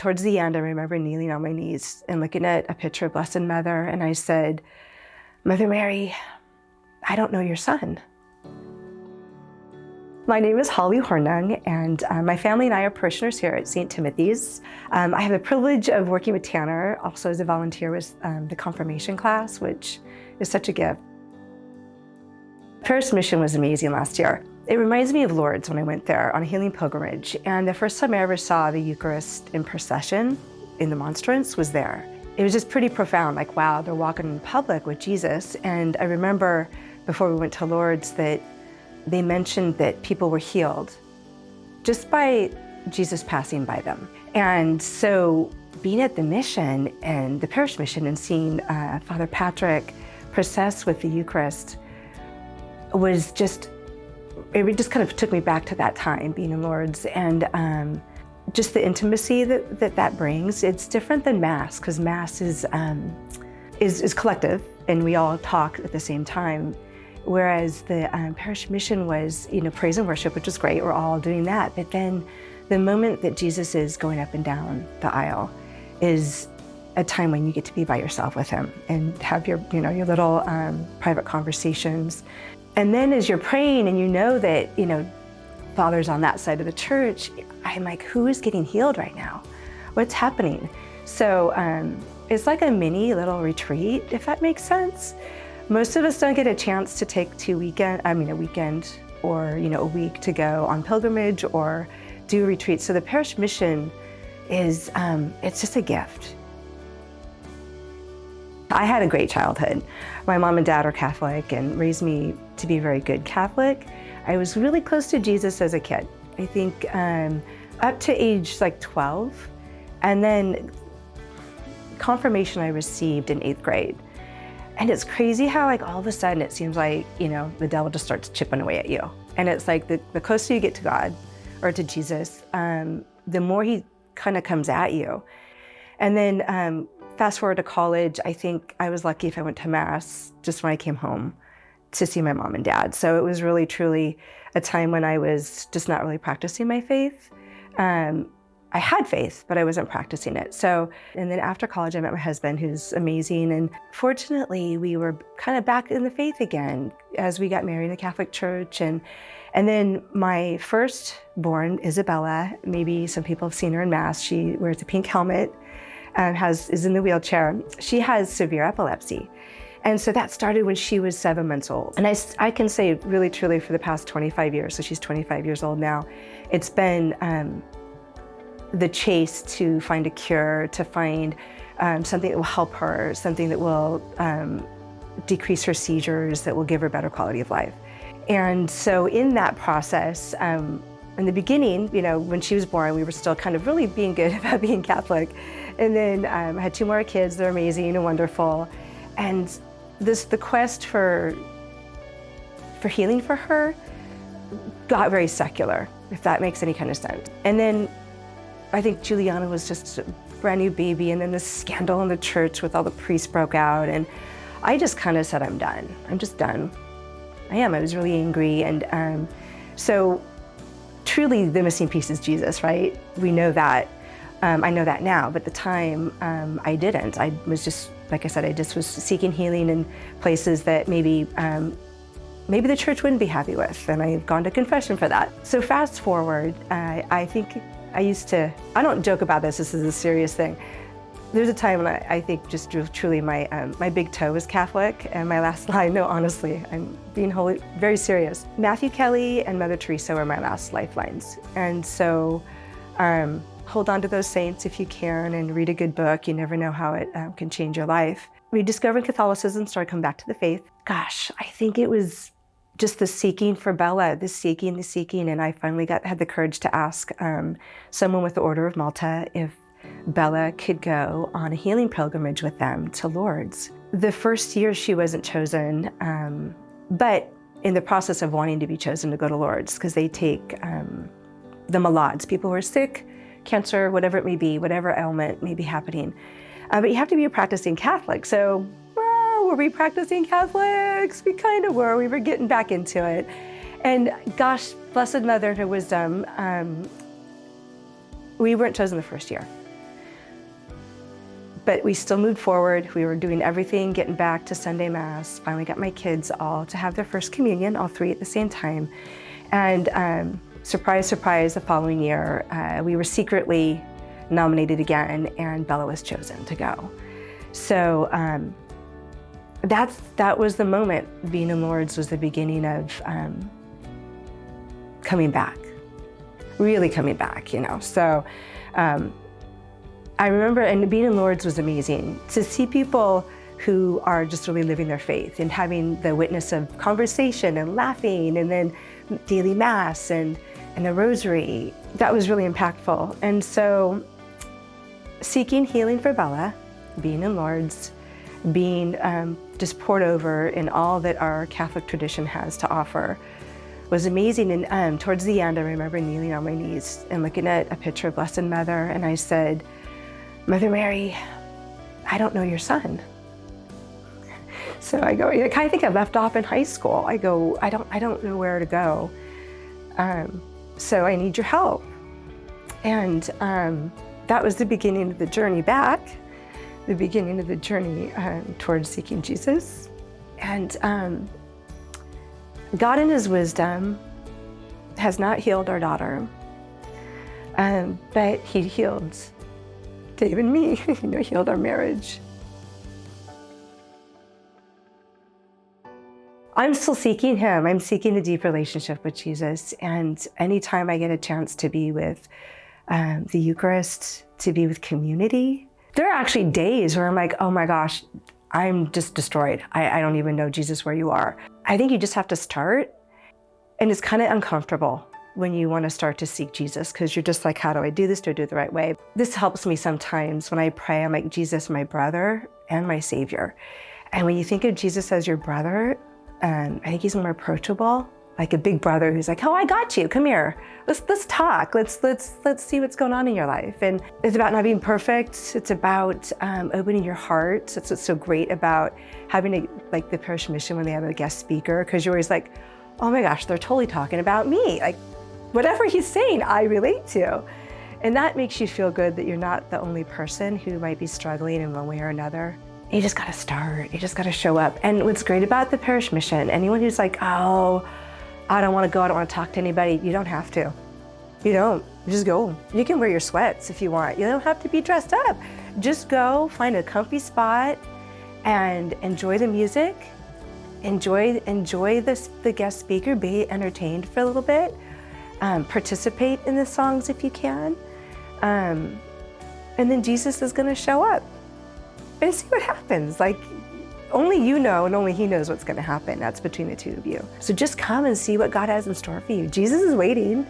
towards the end, I remember kneeling on my knees and looking at a picture of Blessed Mother, and I said, Mother Mary, I don't know your son. My name is Hornung, and my family and I are parishioners here at St. Timothy's. I have the privilege of working with Tanner, also as a volunteer with the confirmation class, which is such a gift. Parish mission was amazing last year. It reminds me of Lourdes when I went there on a healing pilgrimage, and the first time I ever saw the Eucharist in procession in the monstrance was there. It was just pretty profound, like, wow, they're walking in public with Jesus. And I remember before we went to Lourdes that they mentioned that people were healed just by Jesus passing by them. And so being at the mission and the parish mission and seeing Father Patrick process with the Eucharist was just, it just kind of took me back to that time being in Lourdes, and just the intimacy that brings. It's different than Mass, because Mass is collective and we all talk at the same time. Whereas the parish mission was, praise and worship, which is great, we're all doing that. But then the moment that Jesus is going up and down the aisle is a time when you get to be by yourself with him and have your, your little private conversations. And then as you're praying and you know that, Father's on that side of the church, I'm like, who is getting healed right now? What's happening? So it's like a mini little retreat, if that makes sense. Most of us don't get a chance to take a weekend or, a week to go on pilgrimage or do retreats. So the parish mission is, it's just a gift. I had a great childhood. My mom and dad are Catholic and raised me to be a very good Catholic. I was really close to Jesus as a kid. I think up to age 12. And then confirmation I received in 8th grade. And it's crazy how all of a sudden it seems like, the devil just starts chipping away at you. And it's like the closer you get to God or to Jesus, the more he kind of comes at you. And then fast forward to college, I think I was lucky if I went to Mass just when I came home to see my mom and dad. So it was really, truly a time when I was just not really practicing my faith. I had faith, but I wasn't practicing it. So, and then after college, I met my husband, who's amazing. And fortunately, we were kind of back in the faith again as we got married in the Catholic Church. And then my firstborn, Isabella, maybe some people have seen her in Mass. She wears a pink helmet and is in the wheelchair. She has severe epilepsy. And so that started when she was 7 months old. And I can say really, truly for the past 25 years, so she's 25 years old now, it's been the chase to find a cure, to find something that will help her, something that will decrease her seizures, that will give her better quality of life. And so in that process, in the beginning, when she was born, we were still kind of really being good about being Catholic. And then I had 2 more kids. They're amazing and wonderful. And the quest for healing for her got very secular, if that makes any kind of sense. And then I think Juliana was just a brand new baby, and then the scandal in the church with all the priests broke out, and I just kind of said, I'm done. I'm just done. I was really angry, and so truly the missing piece is Jesus, right? We know that. I know that now, but at the time I didn't. I was just, like I said, I just was seeking healing in places that maybe the church wouldn't be happy with, and I've gone to confession for that. So fast forward, I think I don't joke about this is a serious thing. There's a time when I think just truly my big toe was Catholic, and my last line, no, honestly, I'm being very serious. Matthew Kelly and Mother Teresa were my last lifelines. And so hold on to those saints if you can, and read a good book. You never know how it can change your life. Rediscovering Catholicism, started coming back to the faith. Gosh, I think it was just the seeking for Bella, the seeking, and I finally had the courage to ask someone with the Order of Malta if Bella could go on a healing pilgrimage with them to Lourdes. The first year she wasn't chosen, but in the process of wanting to be chosen to go to Lourdes, because they take the malades, people who are sick, cancer, whatever it may be, whatever ailment may be happening. But you have to be a practicing Catholic. So, were we practicing Catholics? We kind of were. We were getting back into it. And gosh, Blessed Mother in her wisdom, we weren't chosen the first year. But we still moved forward. We were doing everything, getting back to Sunday Mass. Finally got my kids all to have their first communion, all three at the same time. And surprise, surprise, the following year, we were secretly nominated again, and Bella was chosen to go. So that was the moment. Being in Lourdes was the beginning of coming back, really coming back, you know. So I remember, and being in Lourdes was amazing. To see people who are just really living their faith and having the witness of conversation and laughing, and then daily Mass and the Rosary, that was really impactful. And so seeking healing for Bella, being in Lourdes, being just poured over in all that our Catholic tradition has to offer was amazing. And towards the end, I remember kneeling on my knees and looking at a picture of Blessed Mother, and I said, Mother Mary, I don't know your son. So I go, I think I left off in high school. I go, I don't know where to go. So I need your help. And that was the beginning of the journey back, the beginning of the journey towards seeking Jesus. And God in his wisdom has not healed our daughter, but he healed Dave and me, healed our marriage. I'm still seeking him. I'm seeking a deep relationship with Jesus. And anytime I get a chance to be with the Eucharist, to be with community, there are actually days where I'm like, oh my gosh, I'm just destroyed. I don't even know, Jesus, where you are. I think you just have to start. And it's kind of uncomfortable when you want to start to seek Jesus, because you're just like, how do I do this? Do I do it the right way? This helps me sometimes when I pray. I'm like, Jesus, my brother and my Savior. And when you think of Jesus as your brother, I think he's more approachable, like a big brother who's like, oh, I got you, come here. Let's talk. Let's see what's going on in your life. And it's about not being perfect. It's about opening your heart. That's what's so great about having like the parish mission when they have a guest speaker, because you're always like, oh my gosh, they're totally talking about me. Like whatever he's saying, I relate to. And that makes you feel good that you're not the only person who might be struggling in one way or another. You just gotta start, you just gotta show up. And what's great about the parish mission, anyone who's like, oh, I don't wanna go, I don't wanna talk to anybody, you don't have to. You don't, just go. You can wear your sweats if you want. You don't have to be dressed up. Just go, find a comfy spot and enjoy the music, enjoy the guest speaker, be entertained for a little bit, participate in the songs if you can, and then Jesus is gonna show up. And see what happens. Like, only you know and only he knows what's gonna happen. That's between the two of you. So just come and see what God has in store for you. Jesus is waiting.